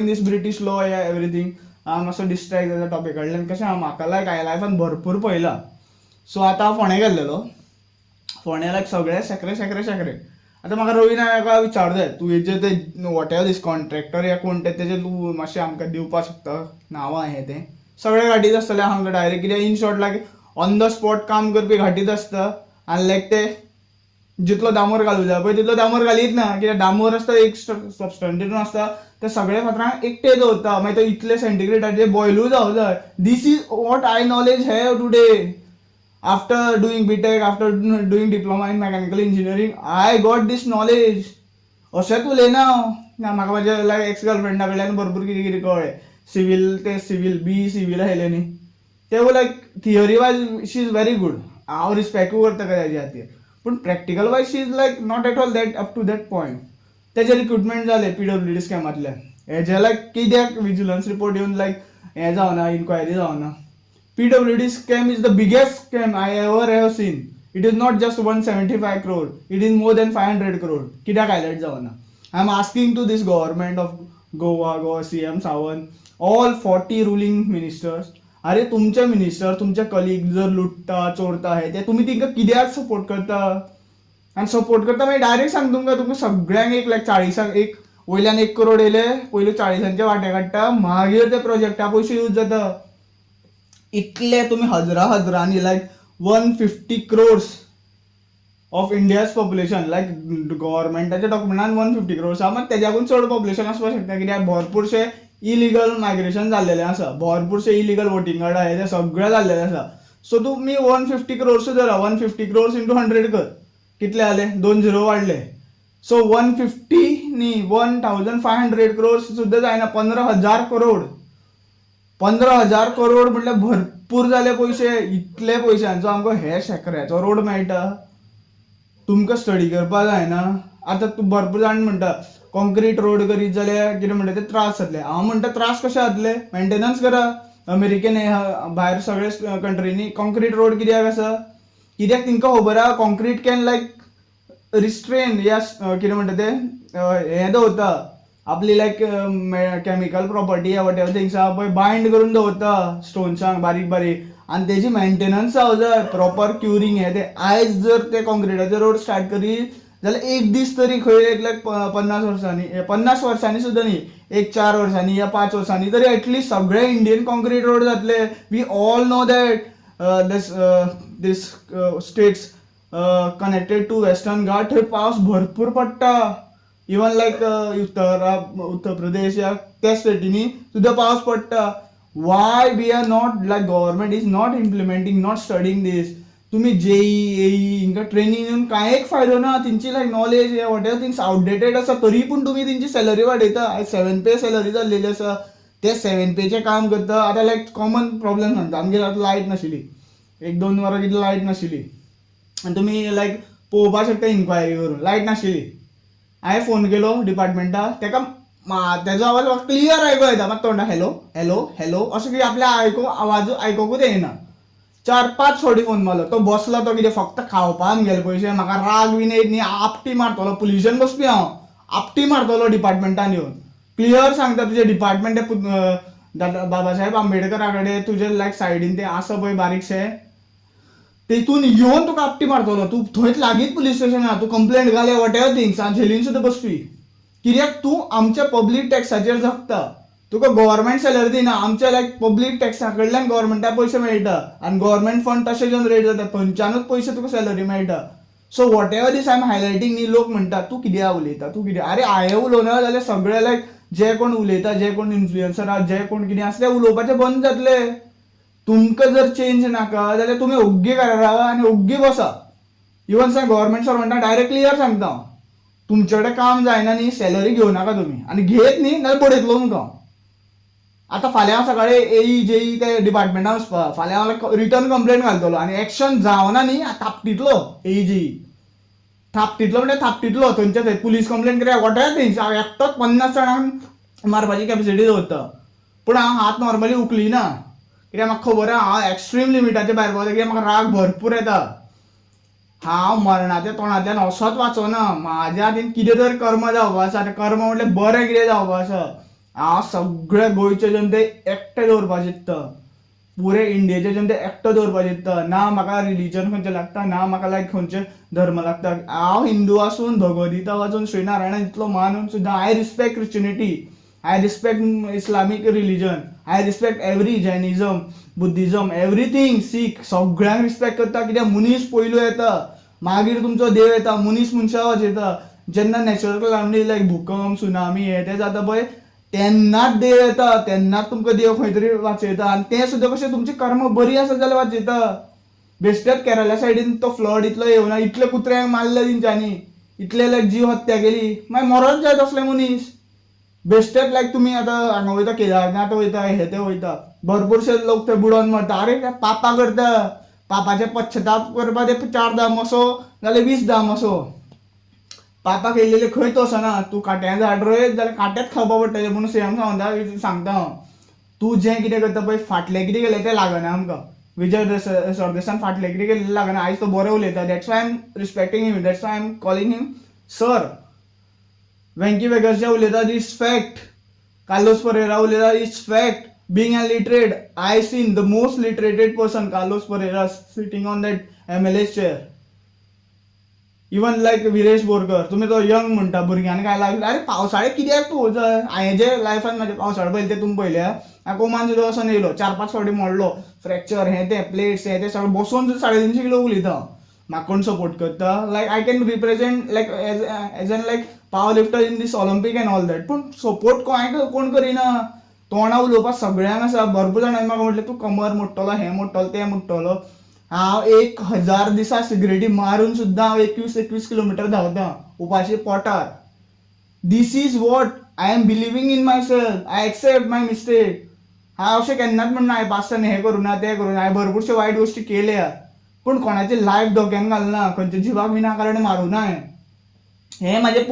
दिस British law या everything हांव मातसो डिस्ट्रॅक्ट जाता टॉपिक कडल्यान. कशें म्हाका लायक हांवें लायफान भरपूर पळयलां. सो आतां हांव फोंड्या गेल्लेलो. फोंड्या लायक सगळे शेकरे शेकरे शेकरे. आतां म्हाका रविना एका विचारूं जाय, तूं हेजे ते वॉट एवर दीस कॉन्ट्रॅक्टर या कोण तेजे तूं मातशें आमकां दिवपाक शकता नांवां हें तें. सगळे घाटीत आसतले हांगा डायरेक्ट कितें in short like on the spot काम करपी घाटीत आसता आनी लायक ते जितलो दामोर घालूं जाय पळय तितलो दामोर घालीत ना. कित्याक दामोर आसता एक सबस्टंटेशन आसता ते सगळे फातराक एकटे दवरता. मागीर तो इतले सेंटिग्रेडाचेर बॉयलूय जावं जाय. This is what I knowledge have today. After doing BTech, after doing diploma in mechanical engineering, I got this knowledge. अशेंच उलयना म्हाका म्हाज्या लायक एक्स गर्लफ्रेंडा कडल्यान भरपूर कितें कितें कळ्ळें. सिवील बी सिवील आयले न्ही ते like theory wise she is very good. हांव रिस्पेक्टूय करता तेज्या खातीर. पूण practical wise she is like not at all that up to that point. तेजे रिक्रुटमेंट जाले PWD स्कॅमांतल्यान. हेजे लायक कित्याक विजिलन्स रिपोर्ट येवन लायक हें जावना, इन्क्वायरी जावना. PWD scam is the biggest scam I ever have seen. It is not just 175 crore. It is more than 500 crore. कित्याक हायलायट जावना. I am asking to this government of Goa CM Sawant, all 40 ruling ministers. अरे तुमचे minister, तुमचे colleague जर लुटता चोरता हे ते तुम्ही तिंका कित्याक सपोर्ट करता. आनी सपोर्ट करता मागीर डायरेक्ट सांग तुमकां सगळ्यांक एक लायक 40 एक वयल्यान 1 करोड येयले पयलीं 40चे वांटे काडटा मागीर ते प्रोजेक्टा पयशे यूज जाता. इतले तुम्ही हजारांनी like 150 crores of India's population like गव्हर्मेंटाच्या डॉक्युमेंटान 150 crores आहा. मात तेज्याकून चड पॉप्युलेशन आसपाक शकता कित्याक भरपूरशे इलिगल मायग्रेशन जाल्लेले आसा. भरपूरशे इलिगल वोटिंग कार्ड आहा ते सगळे जाल्लेले आसा. सो तुमी 150 crores धरा. 150 crores into 100 कर. कितले जाले? 2 झिरो वाडले. सो 150 न्ही 1500 crores सुद्दां जायना. 15,000 करोड. 15,000 करोड म्हटल्यार भरपूर जाले पयशे. इतले पयशांचो आमकां हे शेकऱ्याचो रोड मेळटा. तुमकां स्टडी करपा जायना. आतां तूं भरपूर जाण म्हणटा कॉन्क्रीट रोड करीत जाल्यार कितें म्हणटा ते त्रास जातले. हांव म्हणटा त्रास कशे जातले? मेंटेनन्स करा. अमेरिकेन भायर सगळे कंट्रीनी कॉन्क्रीट रोड कित्याक आसा? कित्याक तांकां खबर आहा कॉन्क्रीट कॅन लायक रिस्ट्रेन या कितें म्हणटा ते हें दवरता आपली like chemical property whatever things आहा पळय बायंड करून दवरता स्टोन्सांक बारीक बारीक. आनी तेजी मेंटेनन्स जावं जाय प्रॉपर क्युरिंग हे ते. आयज जर ते कॉन्क्रिटाचे रोड स्टार्ट करी जाल्यार एक दीस तरी खंय एक लायक 50 वर्सांनी सुद्दां न्ही एक 4 वर्सांनी या 5 वर्सांनी तरी एटलीस्ट सगळे इंडियन कॉन्क्रीट रोड जातले. We all know that this states connected to western Ghat थंय पावस भरपूर पडटा. इवन लायक उत्तर प्रदेश या त्या स्टेटीनी सुद्दां पावस पडटा. Why we are not like government is not implementing not studying this. तुम्ही JEE हिंका ट्रेनिंग दिवन कांय एक फायदो ना. तेंची like knowledge whatever things outdated आसा तरी पूण तुमी तेंची सॅलरी वाडयता. आयज 7 पे सॅलरी जाल्लेली आसा. ते 7 पेचे काम करता. आतां लायक कॉमन प्रॉब्लेम सांगता. आमगेर आतां लायट नाशिल्ली 1-2 वरां कितें लायट नाशिल्ली आनी तुमी लायक पळोवपाक शकता इन्क्वायरी करून लायट नाशिल्ली. हांवें फोन केलो डिपार्टमेंटाक तेका तेजो आवाज म्हाका क्लियर आयकूं येता. मात तोंडा हॅलो हॅलो हॅलो अशें कितें आपल्या आवाज आयकोंकूच येना. 4-5 फावटी फोन मारलो. तो बसलो तो कितें फक्त खावपाक गेले पयशे. म्हाका राग बीन येत न्ही आपटी मारतलो. पुलिशेन बसपी हांव आपटी मारतलो डिपार्टमेंटान येवन. क्लियर सांगता तुजे डिपार्टमेंट बाबासाहेब आंबेडकरा कडेन तुजे लायक सायडीन ते आसा पळय बारीकशे तेतून येवन तुका आपटी मारतलो. तूं थंयच लागींच पुलीस स्टेशनार तूं कंप्लेंट घाले वॉट एवर थिंग्स आनी झेलीन सुद्दां बसपी. कित्याक तूं आमच्या पब्लीक टॅक्साचेर जगता. तुका गव्हर्मेंट सॅलरी दिना. आमच्या लायक पब्लीक टॅक्सा कडल्यान गव्हर्मेंटाक पयशे मेळटा आनी गव्हर्मेंट फंड तशें जनरेट जाता. थंयच्यानूच पयशे तुका सॅलरी मेळटा. So whatever this I am highlighting न्ही लोक म्हणटा तूं कित्याक उलयता तूं कित्याक. अरे हांवें उलोवना जाल्यार सगळे लायक जे कोण उलयता जे कोण इन्फ्लुएन्सर आहा जे कोण कितें आसा ते उलोवपाचें बंद जातले. तुमकां जर चेंज नाका जाल्यार तुमी ओग्गी घरा रावा आनी ओग्गी बसा. इवन सांग गव्हर्मेंट सर्वंटाक डायरेक्ट क्लियर सांगता हांव तुमचे कडेन काम जायना न्ही सॅलरी घेवं नाका तुमी आनी घेत न्ही नाल्यार बडयतलो तुमकां. आतां फाल्यां हांव सकाळी AE JE ते डिपार्टमेंटान वचपा. फाल्यां हांव रिटर्न कंप्लेंट घालतलो आनी एक्शन जावना न्ही थापटितलो AE JE थापटितलो म्हणजे थापटितलो. थंयच्या थंय पुलीस कंप्लेंट कित्याक वॉट एवर थिंग्स. हांव एकटोच 50 जाणांक मारपाची कॅपेसिटी दवरता. पूण हांव हात नॉर्मली उखलिना कित्याक म्हाका खबर आहा हांव एक्स्ट्रीम लिमिटाचे भायर वता कित्याक म्हाका राग भरपूर येता. हांव मरणाच्या तोंडांतल्यान असोच वाचोना. म्हाज्या हातीन कितें तरी कर्म जावपा आसा. कर्म म्हटल्यार बरें कितें जावपा आसा. हांव सगळ्या गोंयचे जनते एकटे दवरपाक चित्ता, पुरे इंडियेचे जनते एकटो दवरपाक चित्ता. ना म्हाका रिलीजन खंयचें लागता, ना म्हाका लायक खंयचे धर्म लागता. हांव हिंदू आसून भगवद्गीता वाचून श्रीनारायणान इतलो मानून सुद्दां I respect Christianity, I respect Islamic religion, I respect every Jainism, Buddhism, everything, Sikh, सगळ्यांक रिस्पेक्ट करता. कित्याक मनीस पयलू येता, मागीर तुमचो देव येता, मनीस मनशा वाचयता. जेन्ना नॅचरल कॅलामिटी लायक भूकंप, सुनामी हे ते जाता पळय, तेन्नाच देव येता, तेन्नाच तुमकां देव खंय तरी वाचयता. आनी ते सुद्दां कशें तुमची कर्म बरी आसा जाल्यार वाचयता. बेश्टेच केरला सायडीन तो फ्लड इतलो येवना, इतले कुत्र्यांक मारले तेंच्यांनी, इतले लायक जीव हत्या केली, मागीर मरोच जाय तसले मनीस. बेश्टेच लायक तुमी आतां हांगा वयता, केदारनाथ वयता, हे ते वयता, भरपूरशे लोक थंय बुडोवन मरता. अरे ते पापा करता, पापाचे पश्चाताप करपा ते 4 दाम असो जाल्यार 20 दाम असो. पापा केलेले खंयच वचना. तूं काट्यां झाड रोयत जाल्यार काटेच खावपा पडटले. म्हणून सीएम सांगता हांव, तूं जें कितें करता पळय, फाटलें कितें केलें तें लागना आमकां. विजय सरदेसान फाटलें कितें केलें लागना. आयज तो बरो उलयता, that's why I am respecting him, that's why I am calling him sir. Venzy Viegas उलयता दिस फॅक्ट, कार्लोस परेरा उलयता it's fact. Being an literate, I seen the most literated person, Carlos Pereira, sitting on that MLA chair. Even like Viresh Borkar, तुमी तो young म्हणटा, भुरग्यांनी काय लागले. अरे पावसाळे कित्याक पळोवचा, हांवें जे लायफान म्हाजे पावसाळे पयले ते तुमी पळयल्या. हांव कोमान सुद्दां वचोन येयलो, 4-5 फावटी मोडलो, फ्रॅक्चर हे ते, प्लेट्स हे ते सगळें बसून 350 किलो उलयता. म्हाका कोण सपोर्ट करता, like I can represent like as an like power lifter in this Olympic and all that. पूण सपोर्ट कोण करिना. तोंडां उलोवपाक सगळ्यांक आसा. भरपूर जाणांनी म्हाका म्हटलें तूं कमर मोडटलो, हें मोडटलो, तें मोडटलो. हांव 1000 दिसा सिगरेटी मारून सुद्दां हांव 21 किलोमिटर धांवता उपाशी पोटार. This is what I am believing in myself. I accept my mistake. हांव अशें केन्नाच म्हणना हांवें पास्तान हें करूं ना, तें करूं ना. हांवें भरपूरश्यो वायट गोश्टी केल्या, पूण कोणाची लायफ धोक्यान घालना, खंयच्या जिवाक विनाकारण मारूं ना. हें म्हाजें